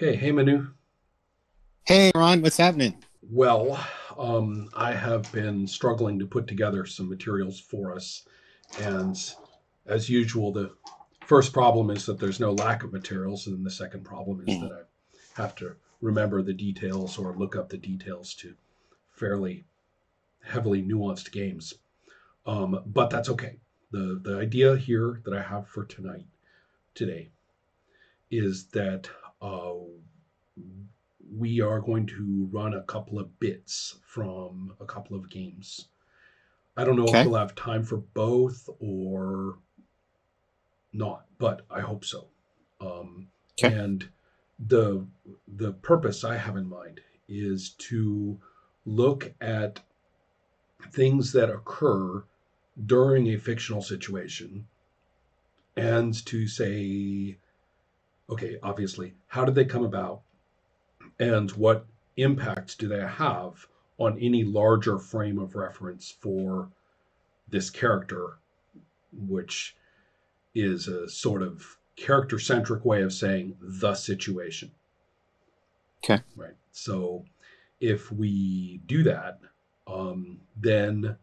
Okay, hey Manu. Hey Ron, what's happening? Well, I have been struggling to put together some materials for us, and as usual, the first problem is that there's no lack of materials, and the second problem is Hmm. that I have to remember the details or look up the details to fairly heavily nuanced games. But that's okay. The idea here that I have for today is that uh, we are going to run a couple of bits from a couple of games. I don't know if Okay. we'll have time for both or not, but I hope so. Um, Okay. and the the purpose I have in mind is to look at things that occur during a fictional situation and to say, okay, obviously, how did they come about? And what impacts do they have on any larger frame of reference for this character, which is a sort of character centric way of saying the situation, Okay. right? So if we do that, then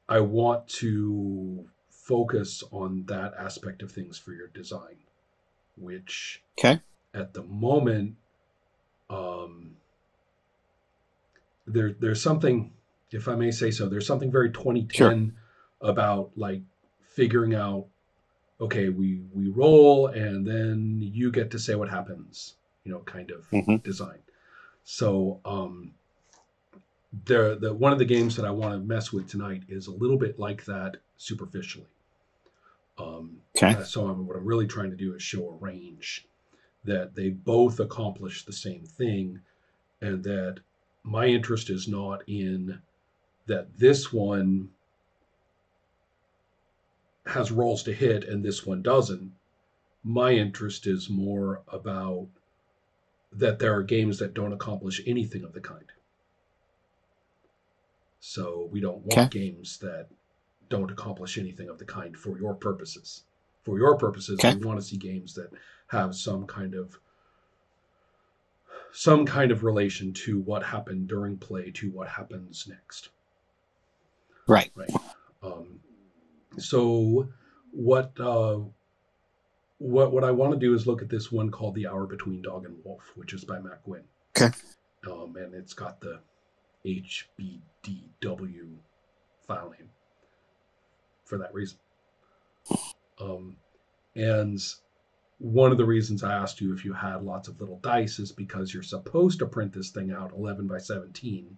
I want to focus on that aspect of things for your design, which Okay. at the moment, um, there's something, if I may say so, there's something very Sure. 2010 about like figuring out, okay, we roll and then you get to say what happens, kind of Hmm. design. So the one of the games that I want to mess with tonight is a little bit like that superficially. Okay. What I'm really trying to do is show a range that they both accomplish the same thing, and that my interest is not in that this one has rolls to hit and this one doesn't. My interest is more about that there are games that don't accomplish anything of the kind. So we don't want Okay. games that don't accomplish anything of the kind for your purposes. For your purposes, Okay. we want to see games that have some kind of relation to what happened during play to what happens next. Right. Right. Um, so what what I want to do is look at this one called The Hour Between Dog and Wolf, which is by Matt Gwynn. Okay. And it's got the HBDW file name for that reason. Um, and one of the reasons I asked you if you had lots of little dice is because you're supposed to print this thing out 11 by 17.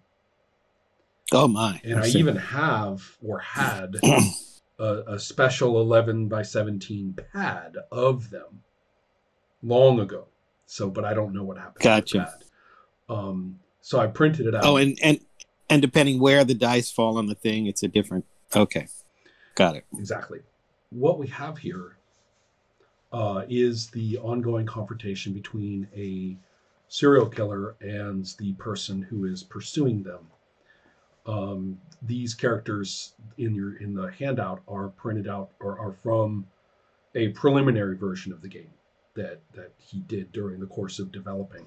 Oh my. And I I see. even have or had a special 11 by 17 pad of them long ago. So, but I don't know what happened to the Gotcha. pad. So I printed it Oh, out. and depending where the dice fall on the thing, it's a different. Okay. Got it. Exactly. What we have here is the ongoing confrontation between a serial killer and the person who is pursuing them. These characters in the handout are printed out or are from a preliminary version of the game that he did during the course of developing.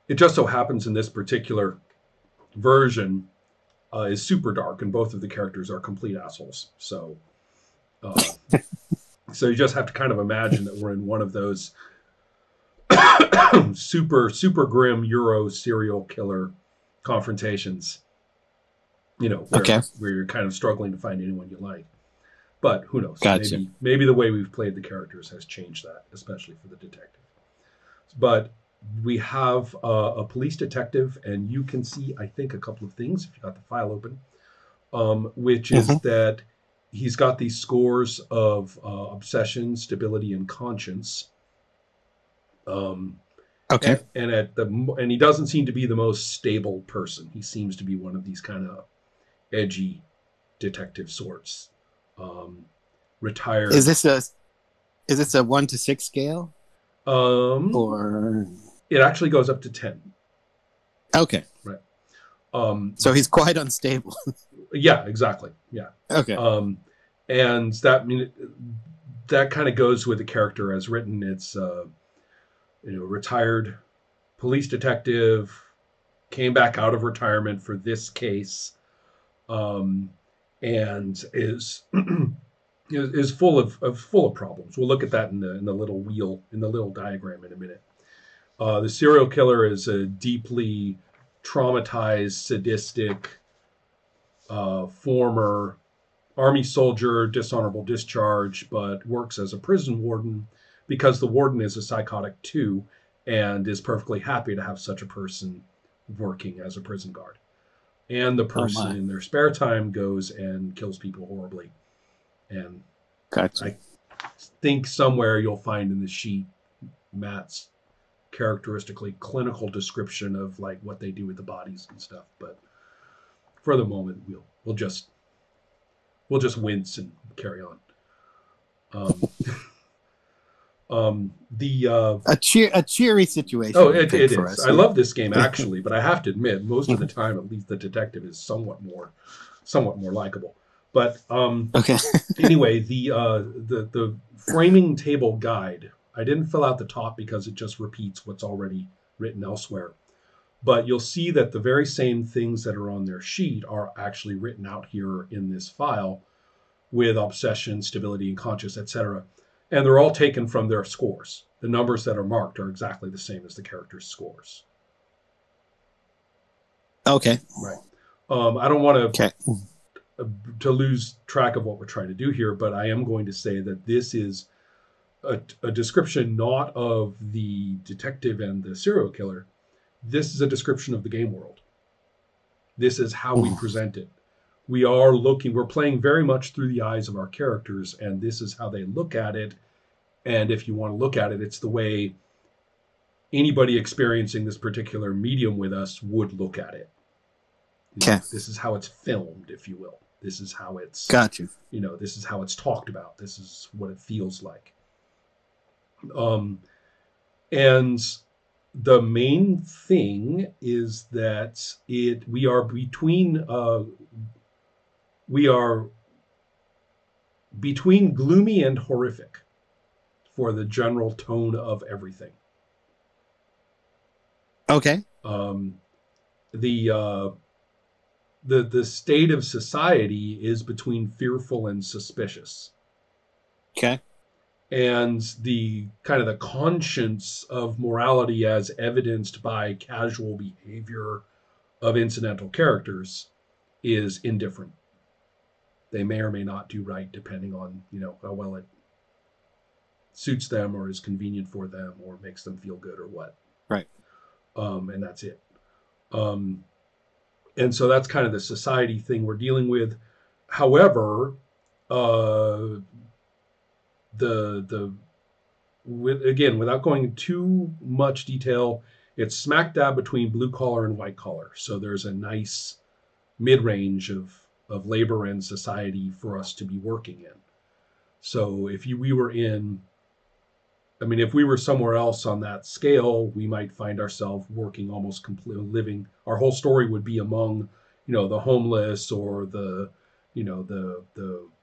It just so happens in this particular version is super dark, and both of the characters are complete assholes. Uh, so you just have to kind of imagine that we're in one of those super grim Euro serial killer confrontations. Okay. Where you're kind of struggling to find anyone you like. But who knows? Gotcha. Maybe the way we've played the characters has changed that, especially for the detective. But we have a police detective, and you can see, I think, a couple of things if you got the file open, which is Hmm. that he's got these scores of obsession, stability, and conscience. Um, Okay. and he doesn't seem to be the most stable person. He seems to be one of these kind of edgy detective sorts. Um, Is retired. this a is this a 1 to 6 scale Um, or? it actually goes up to 10. Okay. Right. Um, So he's quite unstable. yeah, exactly. Yeah. Okay. Um, and that kind of goes with the character as written. It's retired police detective, came back out of retirement for this case, um, and is full of problems. We'll look at that in the little wheel in the little diagram in a minute. The serial killer is a deeply traumatized, sadistic, former Army soldier, dishonorable discharge, but works as a prison warden because the warden is a psychotic too and is perfectly happy to have such a person working as a prison guard. And the person in their spare time goes and kills people horribly. And Gotcha. I think somewhere you'll find in the sheet Matt's characteristically clinical description of like what they do with the bodies and stuff. But for the moment, we'll just wince and carry on. A cheery situation. Oh, it is. Us, I love this game actually, but I have to admit, most of the time, at least the detective is somewhat more likable. But okay. Anyway, the framing table guide. I didn't fill out the top because it just repeats what's already written elsewhere. But you'll see that the very same things that are on their sheet are actually written out here in this file with obsession, stability, and conscious, etc. And they're all taken from their scores. The numbers that are marked are exactly the same as the characters' scores. Okay. Right. I don't want to lose track of what we're trying to do here, but I am going to say that this is a description not of the detective and the serial killer. This is a description of the game world. This is how we present it. We're playing very much through the eyes of our characters, and this is how they look at it. And if you want to look at it, it's the way anybody experiencing this particular medium with us would look at it. Okay. This is how it's filmed, if you will. This is how it's this is how it's talked about. This is what it feels like. And the main thing is that we are between gloomy and horrific for the general tone of everything. Okay. The state of society is between fearful and suspicious. Okay. And the kind of the conscience of morality as evidenced by casual behavior of incidental characters is indifferent. They may or may not do right depending on, how well it suits them or is convenient for them or makes them feel good or what. Right. And that's it. And so that's kind of the society thing we're dealing with. However, without going into too much detail, it's smack dab between blue collar and white collar. So there's a nice mid-range of labor and society for us to be working in. So if we were somewhere else on that scale, we might find ourselves working almost completely living. Our whole story would be among, the homeless or the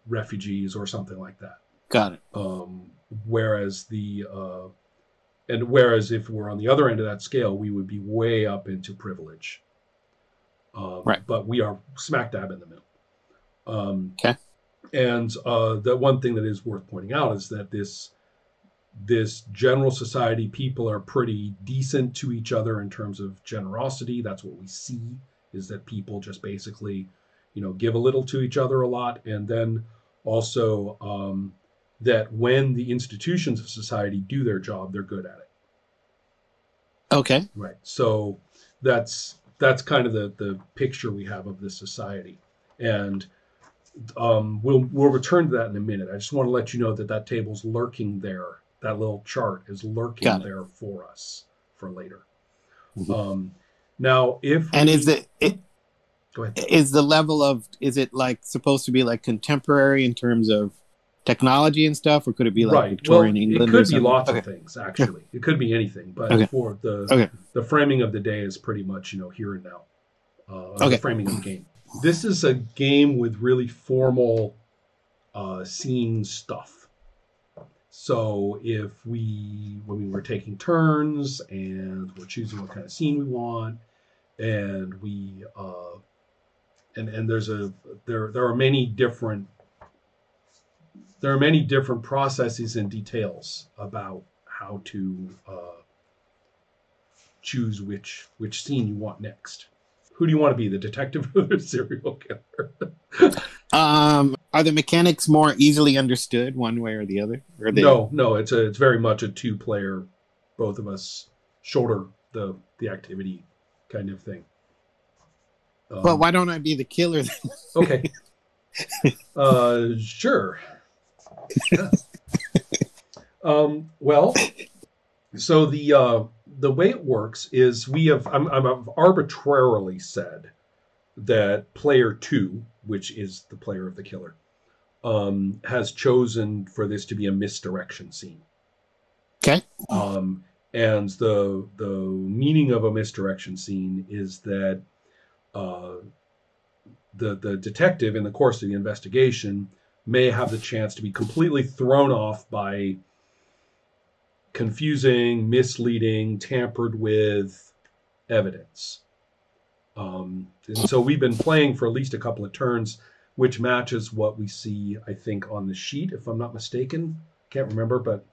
refugees or something like that. Got it. Whereas if we're on the other end of that scale, we would be way up into privilege. Right. But we are smack dab in the middle. Okay. And the one thing that is worth pointing out is that this general society, people are pretty decent to each other in terms of generosity. That's what we see, is that people just basically, give a little to each other a lot. And then also that when the institutions of society do their job, they're good at it. Okay. Right. So that's kind of the picture we have of this society. And we'll return to that in a minute. I just want to let you know that table's lurking there. That little chart is lurking there for us for later. Mm-hmm. Now, is go ahead. Is the level of, is it like supposed to be like contemporary in terms of technology and stuff, or could it be like Victorian England? It could be lots of things, actually. It could be anything, but for the framing of the day is pretty much, here and now. The framing of the game. This is a game with really formal scene stuff. So when we were taking turns and we're choosing what kind of scene we want, and we and there are many different processes and details about how to choose which scene you want next. Who do you want to be, the detective or the serial killer? Are the mechanics more easily understood one way or the other? Or No, it's very much a two-player, both of us shoulder the activity kind of thing. Well, why don't I be the killer then? Okay. Sure. Yeah. Well, so the way it works is I've arbitrarily said that player 2, which is the player of the killer, has chosen for this to be a misdirection scene. Okay. And the meaning of a misdirection scene is that the detective, in the course of the investigation, may have the chance to be completely thrown off by confusing, misleading, tampered with evidence. And so we've been playing for at least a couple of turns, which matches what we see, I think, on the sheet, if I'm not mistaken. Can't remember, but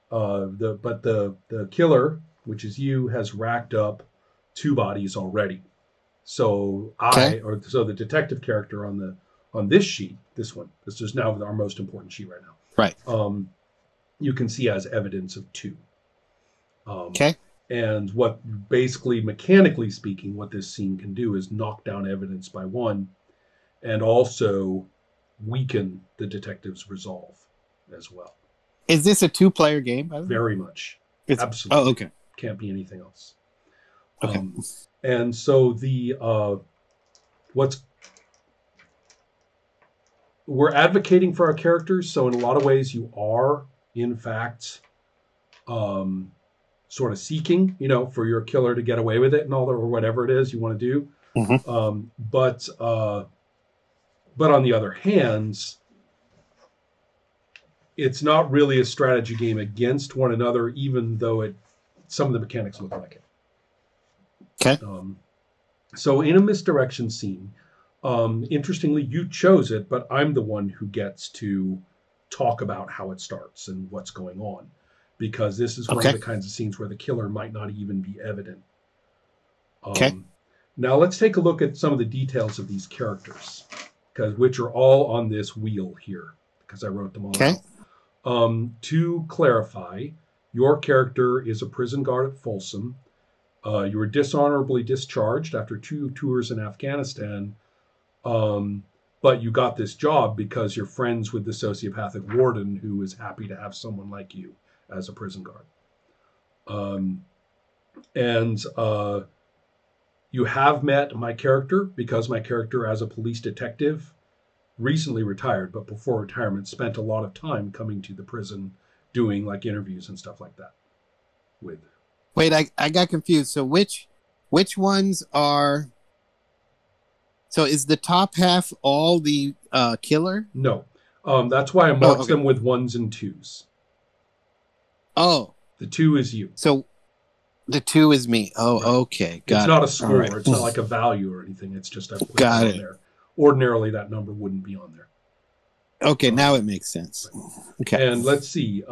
the killer, which is you, has racked up 2 bodies already. So so the detective character on this sheet, this is now our most important sheet right now. Right. You can see as evidence of 2. Okay. And what basically, mechanically speaking, what this scene can do is knock down evidence by 1, and also weaken the detective's resolve as well. Is this a 2-player game? Very much. It's, absolutely. Oh, okay. Can't be anything else. Okay. And so we're advocating for our characters. So in a lot of ways, you are, in fact, sort of seeking, for your killer to get away with it and all that, or whatever it is you want to do. Mm-hmm. But on the other hand, it's not really a strategy game against one another, even though some of the mechanics look like it. Okay. So in a misdirection scene, interestingly, you chose it, but I'm the one who gets to talk about how it starts and what's going on, because this is one of the kinds of scenes where the killer might not even be evident. Now let's take a look at some of the details of these characters, which are all on this wheel here, because I wrote them all out. To clarify, your character is a prison guard at Folsom. You were dishonorably discharged after 2 tours in Afghanistan, but you got this job because you're friends with the sociopathic warden who is happy to have someone like you as a prison guard. And you have met my character, because my character, as a police detective, recently retired, but before retirement spent a lot of time coming to the prison doing like interviews and stuff like that with. Wait, I got confused. So which ones are? So is the top half all the killer? No, that's why I marked them with 1s and 2s. Oh, the 2 is you. So the 2 is me. Oh, right. Okay, got it. It's not a score. Right. It's not like a value or anything. It's just I put it on there. Ordinarily, that number wouldn't be on there. Okay, now it makes sense. Okay, and let's see.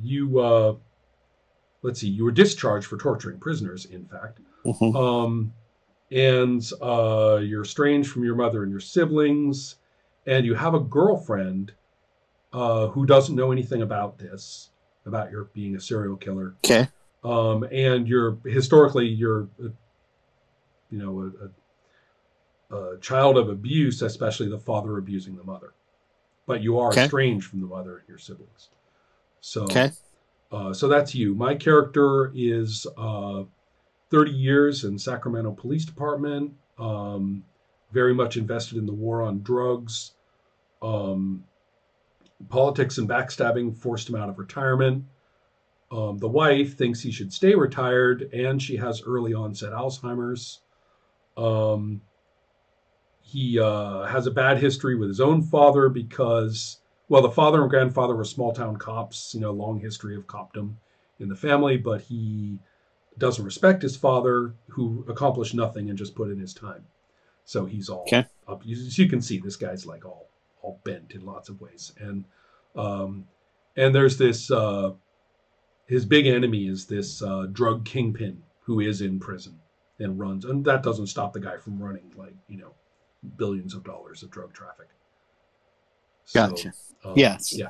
You were discharged for torturing prisoners, in fact. Mm-hmm. And you're estranged from your mother and your siblings, and you have a girlfriend who doesn't know anything about this, about your being a serial killer. Okay. And you're a child of abuse, especially the father abusing the mother. But you are estranged from the mother and your siblings. So, so that's you. My character is 30 years in Sacramento Police Department, very much invested in the war on drugs. Politics and backstabbing forced him out of retirement. The wife thinks he should stay retired, and she has early onset Alzheimer's. He has a bad history with his own father because, Well, the father and grandfather were small town cops, long history of copdom in the family, but he doesn't respect his father, who accomplished nothing and just put in his time. So he's all Okay. up. You can see this guy's like all bent in lots of ways, um, and there's this. His big enemy is this drug kingpin who is in prison and runs, and that doesn't stop the guy from running like billions of dollars of drug traffic. So Gotcha. Yes. yeah,